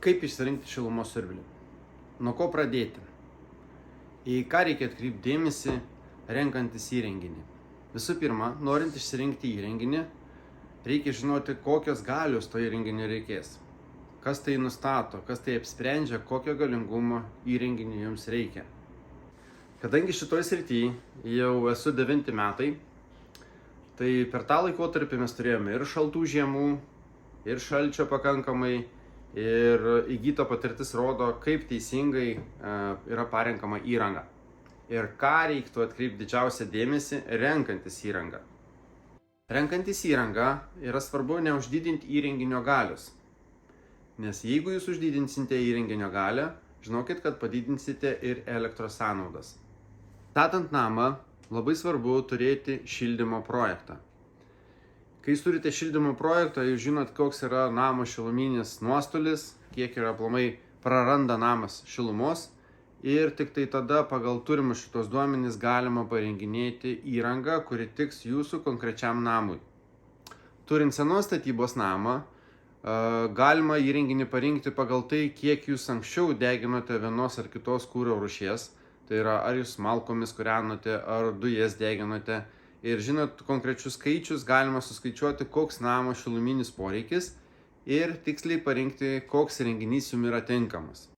Kaip išsirinkti šilumos siurblį? Nuo ko pradėti? Į ką reikia atkreipti dėmesį, renkantis įrenginį? Visų pirma, norint išsirinkti įrenginį, reikia žinoti, kokios galios to įrenginio reikės. Kas tai nustato, kas tai apsprendžia, kokio galingumo įrenginį jums reikia. Kadangi šitoj srityje jau esu 9 metai, tai per tą laikotarpį mes turėjome ir šaltų žiemų, ir šalčio pakankamai, ir įgyta patirtis rodo, kaip teisingai yra parenkama įranga. Ir ką reiktų atkreipti didžiausią dėmesį renkantis įrangą. Renkantis įrangą yra svarbu neuždidinti įrenginio galios. Nes jeigu jūs uždidinsite įrenginio galią, žinokit, kad padidinsite ir elektros sąnaudas. Statant namą, labai svarbu turėti šildymo projektą. Kai jūs turite šildymo projektą, jūs žinot, koks yra namo šiluminis nuostolis, kiek yra aplamai praranda namas šilumos ir tik tai tada pagal turimus šitos duomenys galima parenginėti įrangą, kuri tiks jūsų konkrečiam namui. Turint senos statybos namą, galima įrenginį parinkti pagal tai, kiek jūs anksčiau deginote vienos ar kitos kuro rūšies, tai yra ar jūs malkomis kūrenote, ar dujas deginote. Ir žinot konkrečius skaičius, galima suskaičiuoti, koks namo šiluminis poreikis ir tiksliai parinkti, koks įrenginys jums yra tinkamas.